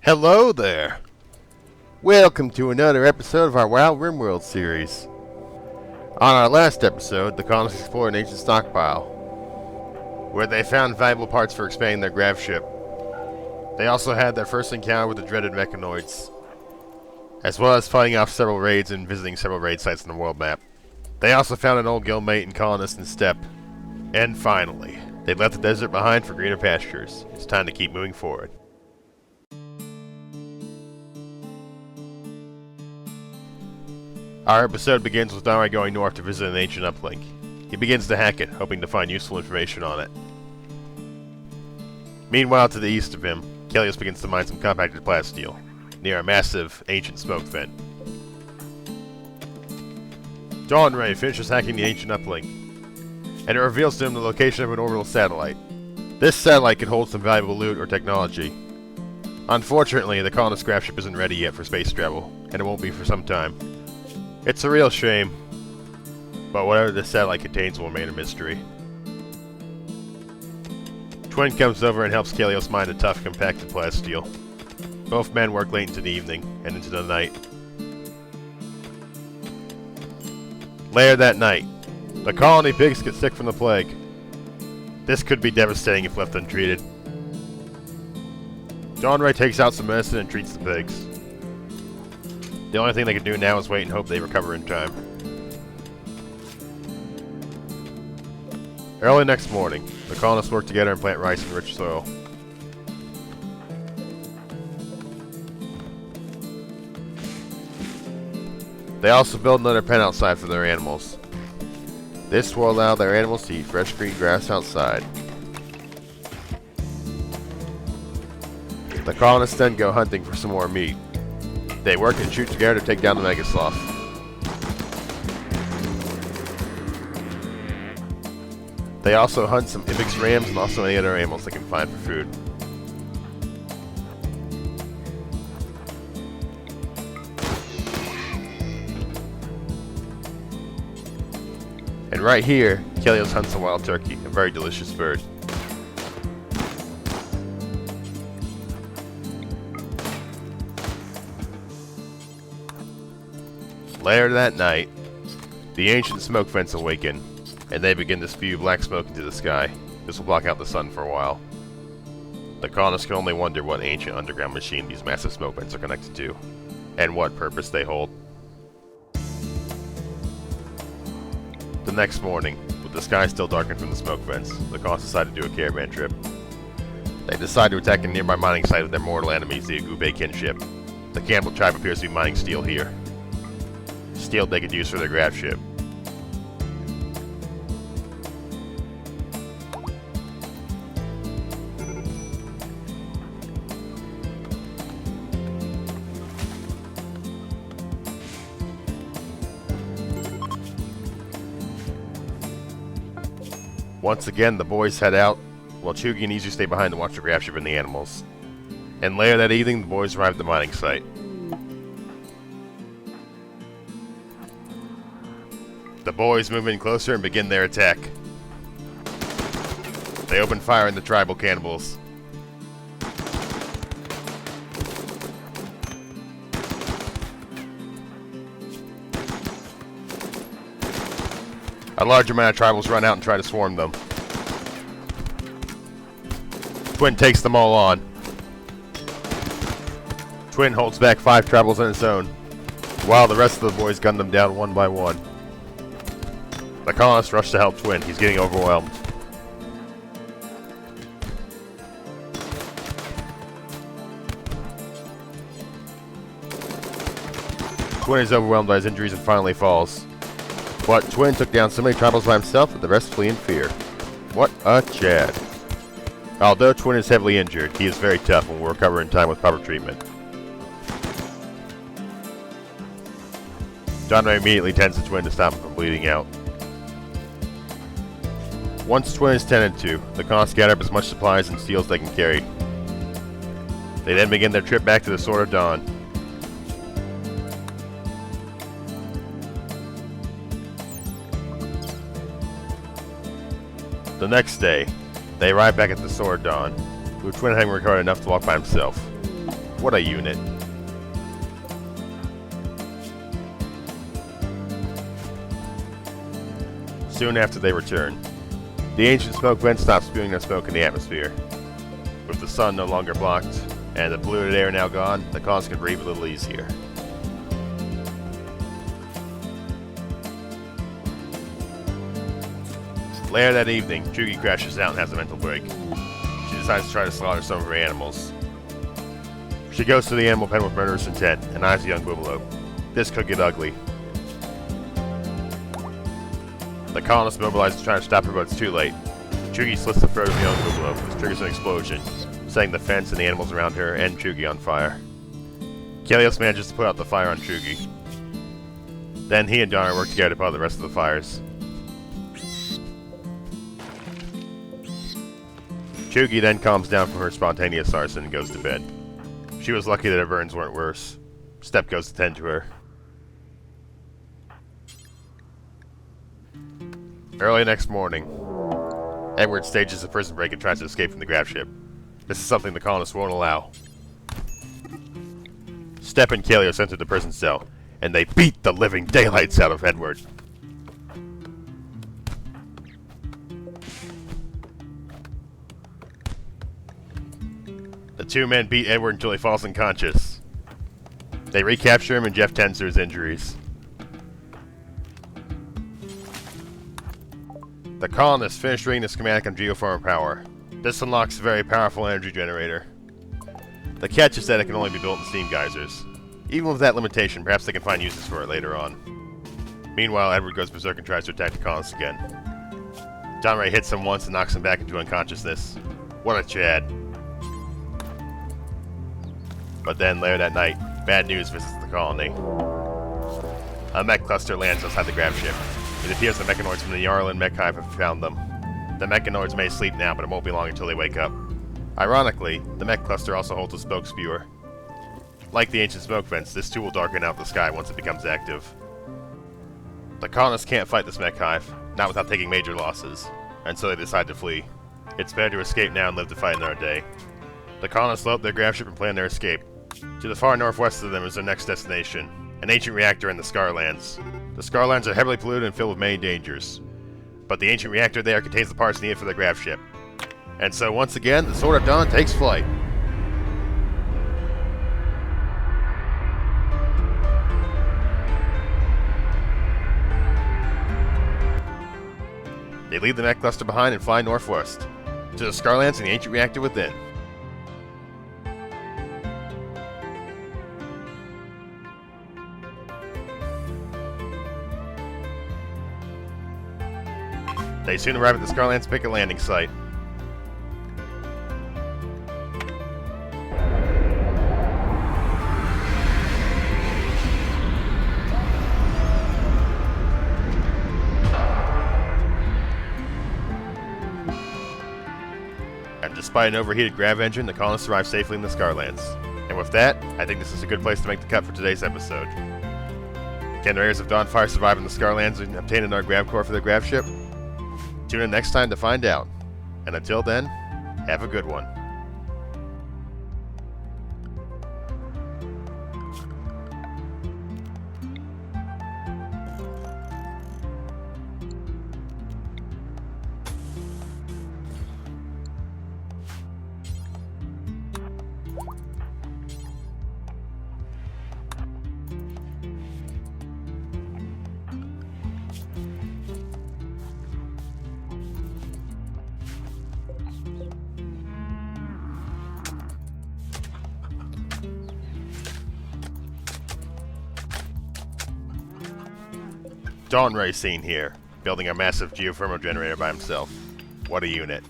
Hello there! Welcome to another episode of our WoW Rimworld series. On our last episode, the colonists explored an ancient stockpile, where they found valuable parts for expanding their grav ship. They also had their first encounter with the dreaded mechanoids, as well as fighting off several raids and visiting several raid sites on the world map. They also found an old guildmate and colonist in Steppe. And finally, they left the desert behind for greener pastures. It's time to keep moving forward. Our episode begins with Donry going north to visit an ancient uplink. He begins to hack it, hoping to find useful information on it. Meanwhile, to the east of him, Kelios begins to mine some compacted plasteel, near a massive, ancient smoke vent. Donry finishes hacking the ancient uplink, and it reveals to him the location of an orbital satellite. This satellite could hold some valuable loot or technology. Unfortunately, the colonist craft ship isn't ready yet for space travel, and it won't be for some time. It's a real shame, but whatever this satellite contains will remain a mystery. Twin comes over and helps Kelios mine the tough, compacted plasteel. Both men work late into the evening and into the night. Later that night, the colony pigs get sick from the plague. This could be devastating if left untreated. Donry takes out some medicine and treats the pigs. The only thing they can do now is wait and hope they recover in time. Early next morning, the colonists work together and plant rice in rich soil. They also build another pen outside for their animals. This will allow their animals to eat fresh green grass outside. The colonists then go hunting for some more meat. They work and shoot together to take down the Megasloth. They also hunt some ibex rams and also any other animals they can find for food. And right here, Kelios hunts a wild turkey, a very delicious bird. Later that night, the ancient smoke vents awaken, and they begin to spew black smoke into the sky. This will block out the sun for a while. The colonists can only wonder what ancient underground machine these massive smoke vents are connected to, and what purpose they hold. The next morning, with the sky still darkened from the smoke vents, the colonists decide to do a caravan trip. They decide to attack a nearby mining site of their mortal enemies, the Agube kinship. The cannibal tribe appears to be mining steel here. Steel they could use for their grav ship. Once again, the boys head out, while Chugi and Izu stay behind to watch the grav ship and the animals. And later that evening, the boys arrive at the mining site. The boys move in closer and begin their attack. They open fire on the tribal cannibals. A large amount of tribals run out and try to swarm them. Twin takes them all on. Twin holds back 5 tribals on its own, while the rest of the boys gun them down one by one. The colonists rush to help Twin. He's getting overwhelmed. Twin is overwhelmed by his injuries and finally falls. But Twin took down so many tribals by himself that the rest flee in fear. What a Chad. Although Twin is heavily injured, he is very tough and will recover in time with proper treatment. Donry immediately tends to Twin to stop him from bleeding out. Once Twin is tended to, the colonists gather up as much supplies and steel as they can carry. They then begin their trip back to the Sword of Dawn. The next day, they arrive back at the Sword of Dawn, where Twin hadn't recovered enough to walk by himself. What a unit. Soon after they return, the ancient smoke vents stop spewing their smoke in the atmosphere. With the sun no longer blocked, and the polluted air now gone, the colonists can breathe a little easier. Later that evening, Chugi crashes out and has a mental break. She decides to try to slaughter some of her animals. She goes to the animal pen with murderous intent and eyes the young Wibbleope. This could get ugly. The colonists mobilize to try to stop her, but it's too late. Chugi slits the throat of the young Wibbleope, which triggers an explosion, setting the fence and the animals around her and Chugi on fire. Kalios manages to put out the fire on Chugi. Then he and Donner work together to put out the rest of the fires. Chugi then calms down from her spontaneous arson and goes to bed. She was lucky that her burns weren't worse. Step goes to tend to her. Early next morning, Edward stages a prison break and tries to escape from the grav ship. This is something the colonists won't allow. Step and Kalios enter the prison cell, and they beat the living daylights out of Edward. The two men beat Edward until he falls unconscious. They recapture him and Jeff tends to his injuries. The colonists finish reading the schematic on geothermal power. This unlocks a very powerful energy generator. The catch is that it can only be built in steam geysers. Even with that limitation, perhaps they can find uses for it later on. Meanwhile, Edward goes berserk and tries to attack the colonists again. John Ray hits him once and knocks him back into unconsciousness. What a Chad. But then, later that night, bad news visits the colony. A mech cluster lands outside the grav ship. It appears the mechanoids from the Yarlin mech hive have found them. The mechanoids may sleep now, but it won't be long until they wake up. Ironically, the mech cluster also holds a smoke spewer. Like the ancient smoke vents, this too will darken out the sky once it becomes active. The colonists can't fight this mech hive, not without taking major losses, and so they decide to flee. It's better to escape now and live to fight another day. The colonists load up their grav ship and plan their escape. To the far northwest of them is their next destination, an ancient reactor in the Scarlands. The Scarlands are heavily polluted and filled with many dangers, but the ancient reactor there contains the parts needed for the grav ship. And so once again, the Sword of Dawn takes flight. They leave the mech cluster behind and fly northwest, to the Scarlands and the ancient reactor within. They soon arrive at the Scarlands and pick a landing site. And despite an overheated grav engine, the colonists arrive safely in the Scarlands. And with that, I think this is a good place to make the cut for today's episode. Can the Raiders of Dawnfire survive in the Scarlands and obtain another grav core for their grav ship? Tune in next time to find out. And until then, have a good one. Dawn Ray scene here, building a massive geothermal generator by himself. What a unit.